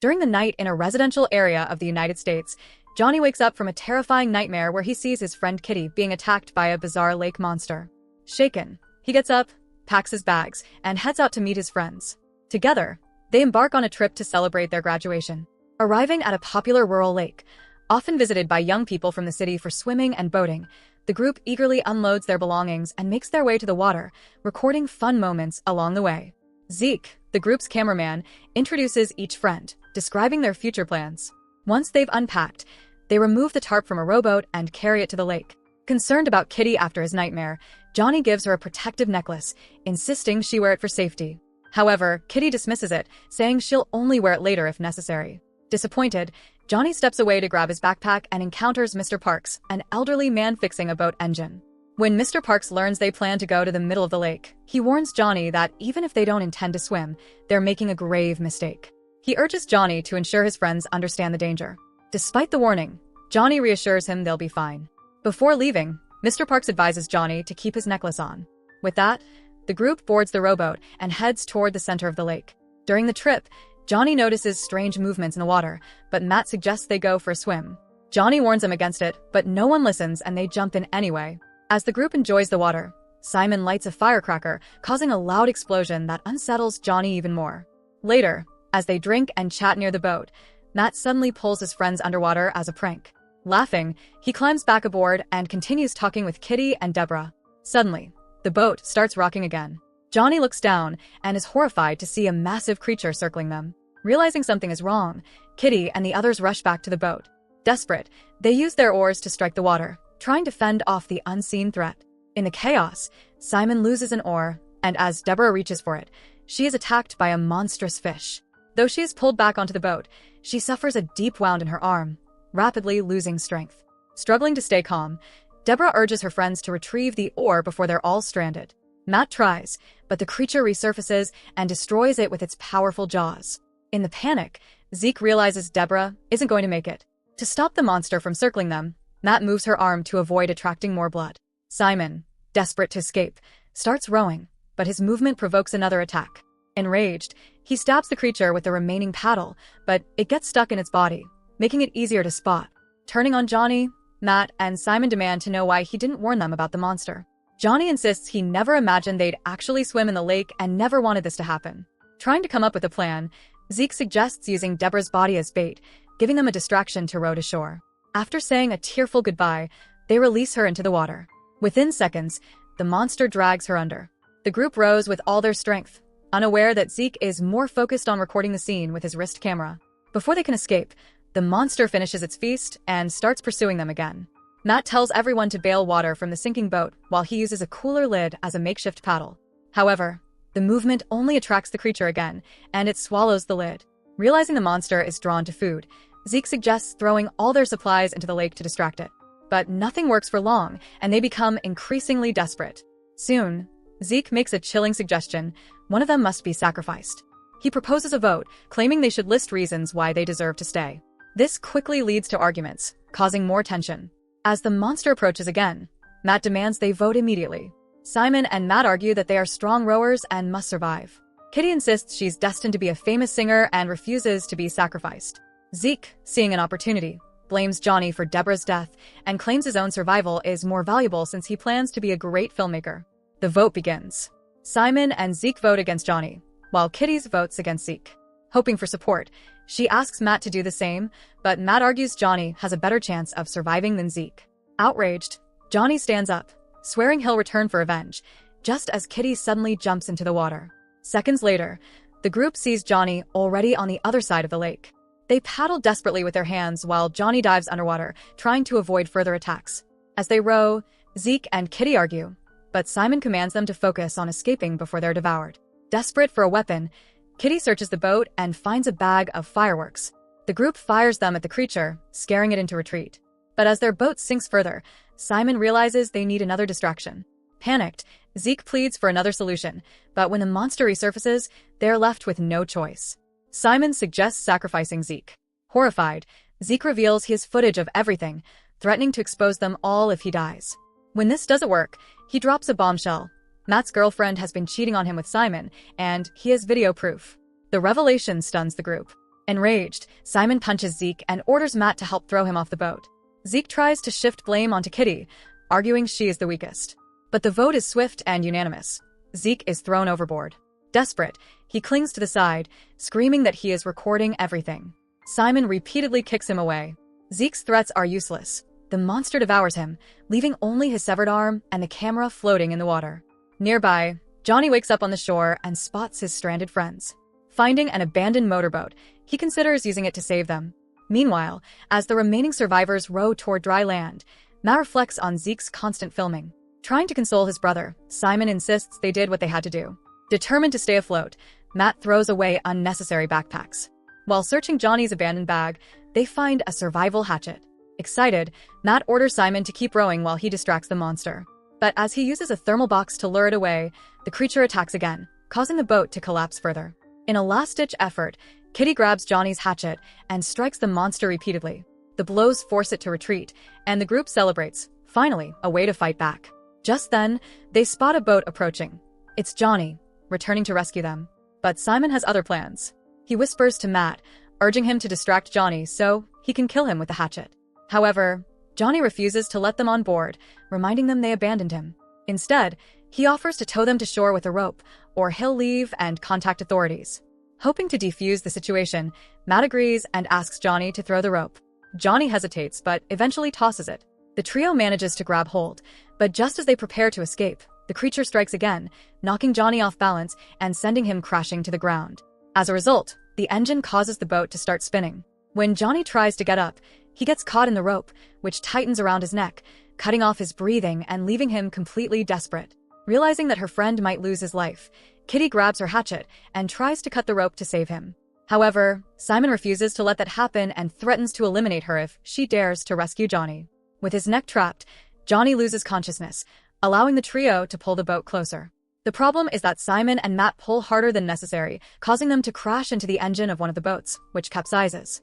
During the night in a residential area of the United States, Johnny wakes up from a terrifying nightmare where he sees his friend Kitty being attacked by a bizarre lake monster. Shaken, he gets up, packs his bags, and heads out to meet his friends. Together, they embark on a trip to celebrate their graduation. Arriving at a popular rural lake, often visited by young people from the city for swimming and boating, the group eagerly unloads their belongings and makes their way to the water, recording fun moments along the way. Zeke, the group's cameraman, introduces each friend, describing their future plans. Once they've unpacked, they remove the tarp from a rowboat and carry it to the lake. Concerned about Kitty after his nightmare, Johnny gives her a protective necklace, insisting she wear it for safety. However, Kitty dismisses it, saying she'll only wear it later if necessary. Disappointed, Johnny steps away to grab his backpack and encounters Mr. Parks, an elderly man fixing a boat engine. When Mr. Parks learns they plan to go to the middle of the lake, he warns Johnny that even if they don't intend to swim, they're making a grave mistake. He urges Johnny to ensure his friends understand the danger. Despite the warning, Johnny reassures him they'll be fine. Before leaving, Mr. Parks advises Johnny to keep his necklace on. With that, the group boards the rowboat and heads toward the center of the lake. During the trip, Johnny notices strange movements in the water, but Matt suggests they go for a swim. Johnny warns him against it, but no one listens and they jump in anyway. As the group enjoys the water, Simon lights a firecracker, causing a loud explosion that unsettles Johnny even more. Later, as they drink and chat near the boat, Matt suddenly pulls his friends underwater as a prank. Laughing, he climbs back aboard and continues talking with Kitty and Deborah. Suddenly, the boat starts rocking again. Johnny looks down and is horrified to see a massive creature circling them. Realizing something is wrong, Kitty and the others rush back to the boat. Desperate, they use their oars to strike the water, trying to fend off the unseen threat. In the chaos, Simon loses an oar, and as Deborah reaches for it, she is attacked by a monstrous fish. Though she is pulled back onto the boat, she suffers a deep wound in her arm, rapidly losing strength. Struggling to stay calm, Deborah urges her friends to retrieve the oar before they're all stranded. Matt tries, but the creature resurfaces and destroys it with its powerful jaws. In the panic, Zeke realizes Deborah isn't going to make it. To stop the monster from circling them, Matt moves her arm to avoid attracting more blood. Simon, desperate to escape, starts rowing, but his movement provokes another attack. Enraged, he stabs the creature with the remaining paddle, but it gets stuck in its body, making it easier to spot. Turning on Johnny, Matt and Simon demand to know why he didn't warn them about the monster. Johnny insists he never imagined they'd actually swim in the lake and never wanted this to happen. Trying to come up with a plan, Zeke suggests using Deborah's body as bait, giving them a distraction to row to shore. After saying a tearful goodbye, they release her into the water. Within seconds, the monster drags her under. The group rows with all their strength, unaware that Zeke is more focused on recording the scene with his wrist camera. Before they can escape, the monster finishes its feast and starts pursuing them again. Matt tells everyone to bail water from the sinking boat while he uses a cooler lid as a makeshift paddle. However, the movement only attracts the creature again, and it swallows the lid. Realizing the monster is drawn to food, Zeke suggests throwing all their supplies into the lake to distract it. But nothing works for long, and they become increasingly desperate. Soon, Zeke makes a chilling suggestion: one of them must be sacrificed. He proposes a vote, claiming they should list reasons why they deserve to stay. This quickly leads to arguments, causing more tension. As the monster approaches again, Matt demands they vote immediately. Simon and Matt argue that they are strong rowers and must survive. Kitty insists she's destined to be a famous singer and refuses to be sacrificed. Zeke, seeing an opportunity, blames Johnny for Deborah's death and claims his own survival is more valuable since he plans to be a great filmmaker. The vote begins. Simon and Zeke vote against Johnny, while Kitty votes against Zeke. Hoping for support, she asks Matt to do the same, but Matt argues Johnny has a better chance of surviving than Zeke. Outraged, Johnny stands up, swearing he'll return for revenge, just as Kitty suddenly jumps into the water. Seconds later, the group sees Johnny already on the other side of the lake. They paddle desperately with their hands while Johnny dives underwater, trying to avoid further attacks. As they row, Zeke and Kitty argue, but Simon commands them to focus on escaping before they're devoured. Desperate for a weapon, Kitty searches the boat and finds a bag of fireworks. The group fires them at the creature, scaring it into retreat. But as their boat sinks further, Simon realizes they need another distraction. Panicked, Zeke pleads for another solution, but when the monster resurfaces, they're left with no choice. Simon suggests sacrificing Zeke. Horrified, Zeke reveals he has footage of everything, threatening to expose them all if he dies. When this doesn't work, he drops a bombshell. Matt's girlfriend has been cheating on him with Simon, and he has video proof. The revelation stuns the group. Enraged, Simon punches Zeke and orders Matt to help throw him off the boat. Zeke tries to shift blame onto Kitty, arguing she is the weakest. But the vote is swift and unanimous. Zeke is thrown overboard. Desperate, he clings to the side, screaming that he is recording everything. Simon repeatedly kicks him away. Zeke's threats are useless. The monster devours him, leaving only his severed arm and the camera floating in the water. Nearby, Johnny wakes up on the shore and spots his stranded friends. Finding an abandoned motorboat, he considers using it to save them. Meanwhile, as the remaining survivors row toward dry land, Matt reflects on Zeke's constant filming. Trying to console his brother, Simon insists they did what they had to do. Determined to stay afloat, Matt throws away unnecessary backpacks. While searching Johnny's abandoned bag, they find a survival hatchet. Excited, Matt orders Simon to keep rowing while he distracts the monster. But as he uses a thermal box to lure it away, the creature attacks again, causing the boat to collapse further. In a last-ditch effort, Kitty grabs Johnny's hatchet and strikes the monster repeatedly. The blows force it to retreat, and the group celebrates, finally, a way to fight back. Just then, they spot a boat approaching. It's Johnny, returning to rescue them. But Simon has other plans. He whispers to Matt, urging him to distract Johnny so he can kill him with the hatchet. However, Johnny refuses to let them on board, reminding them they abandoned him. Instead, he offers to tow them to shore with a rope, or he'll leave and contact authorities. Hoping to defuse the situation, Matt agrees and asks Johnny to throw the rope. Johnny hesitates but eventually tosses it. The trio manages to grab hold, but just as they prepare to escape, the creature strikes again, knocking Johnny off balance and sending him crashing to the ground. As a result, the engine causes the boat to start spinning. When Johnny tries to get up, he gets caught in the rope, which tightens around his neck, cutting off his breathing and leaving him completely desperate. Realizing that her friend might lose his life, Kitty grabs her hatchet and tries to cut the rope to save him. However, Simon refuses to let that happen and threatens to eliminate her if she dares to rescue Johnny. With his neck trapped, Johnny loses consciousness, allowing the trio to pull the boat closer. The problem is that Simon and Matt pull harder than necessary, causing them to crash into the engine of one of the boats, which capsizes.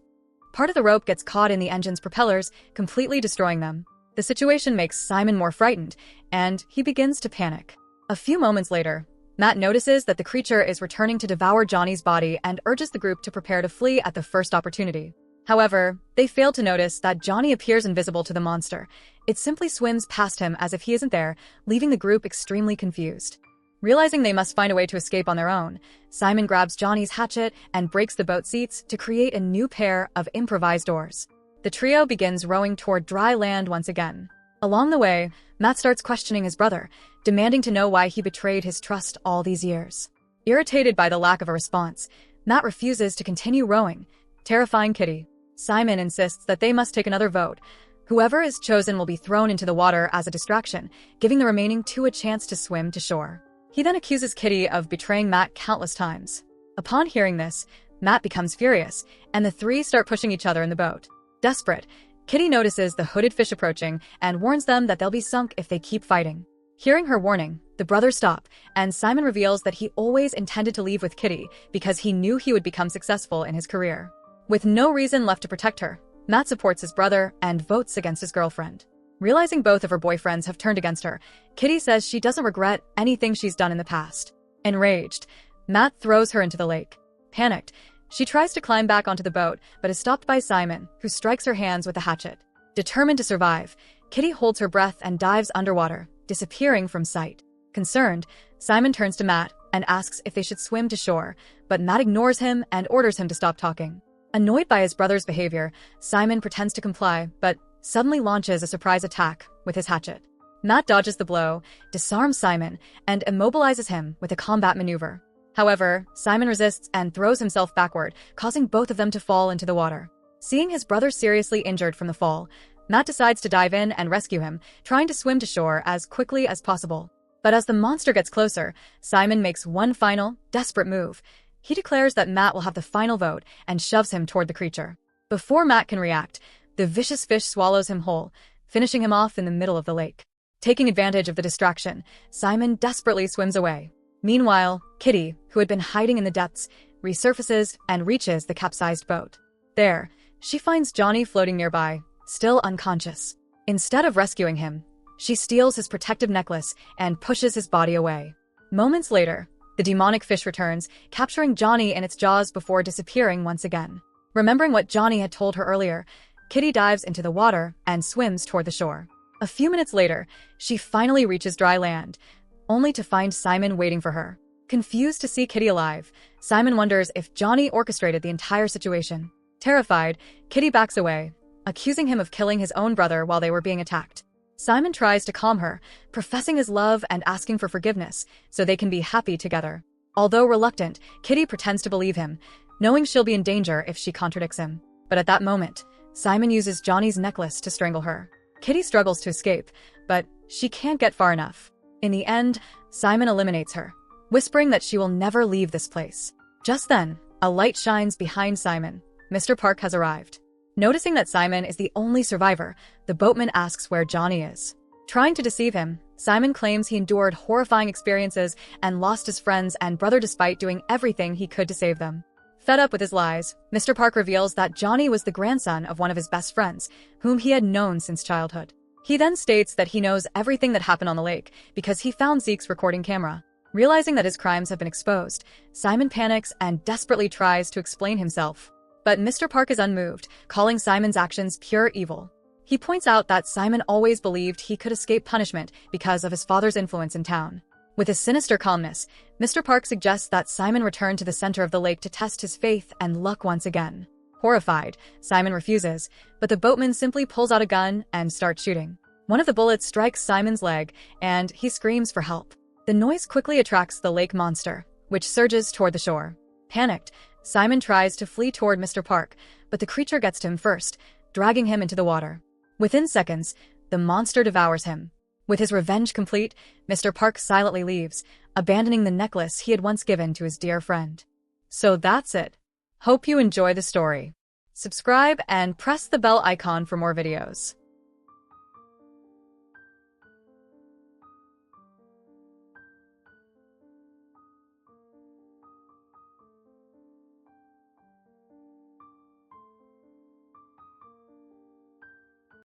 Part of the rope gets caught in the engine's propellers, completely destroying them. The situation makes Simon more frightened, and he begins to panic. A few moments later, Matt notices that the creature is returning to devour Johnny's body and urges the group to prepare to flee at the first opportunity. However, they fail to notice that Johnny appears invisible to the monster. It simply swims past him as if he isn't there, leaving the group extremely confused. Realizing they must find a way to escape on their own, Simon grabs Johnny's hatchet and breaks the boat seats to create a new pair of improvised oars. The trio begins rowing toward dry land once again. Along the way, Matt starts questioning his brother, demanding to know why he betrayed his trust all these years. Irritated by the lack of a response, Matt refuses to continue rowing, terrifying Kitty. Simon insists that they must take another vote. Whoever is chosen will be thrown into the water as a distraction, giving the remaining two a chance to swim to shore. He then accuses Kitty of betraying Matt countless times. Upon hearing this, Matt becomes furious, and the three start pushing each other in the boat. Desperate, Kitty notices the hooded fish approaching and warns them that they'll be sunk if they keep fighting. Hearing her warning, the brothers stop, and Simon reveals that he always intended to leave with Kitty because he knew he would become successful in his career. With no reason left to protect her, Matt supports his brother and votes against his girlfriend. Realizing both of her boyfriends have turned against her, Kitty says she doesn't regret anything she's done in the past. Enraged, Matt throws her into the lake. Panicked, she tries to climb back onto the boat, but is stopped by Simon, who strikes her hands with a hatchet. Determined to survive, Kitty holds her breath and dives underwater, disappearing from sight. Concerned, Simon turns to Matt and asks if they should swim to shore, but Matt ignores him and orders him to stop talking. Annoyed by his brother's behavior, Simon pretends to comply, but suddenly launches a surprise attack with his hatchet. Matt dodges the blow, disarms Simon, and immobilizes him with a combat maneuver. However, Simon resists and throws himself backward, causing both of them to fall into the water. Seeing his brother seriously injured from the fall, Matt decides to dive in and rescue him, trying to swim to shore as quickly as possible. But as the monster gets closer, Simon makes one final, desperate move. He declares that Matt will have the final vote and shoves him toward the creature. Before Matt can react, the vicious fish swallows him whole, finishing him off in the middle of the lake. Taking advantage of the distraction, Simon desperately swims away. Meanwhile, Kitty, who had been hiding in the depths, resurfaces and reaches the capsized boat. There, she finds Johnny floating nearby, still unconscious. Instead of rescuing him, she steals his protective necklace and pushes his body away. Moments later, the demonic fish returns, capturing Johnny in its jaws before disappearing once again. Remembering what Johnny had told her earlier, Kitty dives into the water and swims toward the shore. A few minutes later, she finally reaches dry land, only to find Simon waiting for her. Confused to see Kitty alive, Simon wonders if Johnny orchestrated the entire situation. Terrified, Kitty backs away, accusing him of killing his own brother while they were being attacked. Simon tries to calm her, professing his love and asking for forgiveness so they can be happy together. Although reluctant, Kitty pretends to believe him, knowing she'll be in danger if she contradicts him. But at that moment, Simon uses Johnny's necklace to strangle her. Kitty struggles to escape, but she can't get far enough. In the end, Simon eliminates her, whispering that she will never leave this place. Just then, a light shines behind Simon. Mr. Park has arrived. Noticing that Simon is the only survivor, the boatman asks where Johnny is. Trying to deceive him, Simon claims he endured horrifying experiences and lost his friends and brother despite doing everything he could to save them. Fed up with his lies, Mr. Park reveals that Johnny was the grandson of one of his best friends, whom he had known since childhood. He then states that he knows everything that happened on the lake because he found Zeke's recording camera. Realizing that his crimes have been exposed, Simon panics and desperately tries to explain himself. But Mr. Park is unmoved, calling Simon's actions pure evil. He points out that Simon always believed he could escape punishment because of his father's influence in town. With his sinister calmness, Mr. Park suggests that Simon return to the center of the lake to test his faith and luck once again. Horrified, Simon refuses, but the boatman simply pulls out a gun and starts shooting. One of the bullets strikes Simon's leg, and he screams for help. The noise quickly attracts the lake monster, which surges toward the shore. Panicked, Simon tries to flee toward Mr. Park, but the creature gets to him first, dragging him into the water. Within seconds, the monster devours him. With his revenge complete, Mr. Park silently leaves, abandoning the necklace he had once given to his dear friend. So that's it. Hope you enjoy the story. Subscribe and press the bell icon for more videos.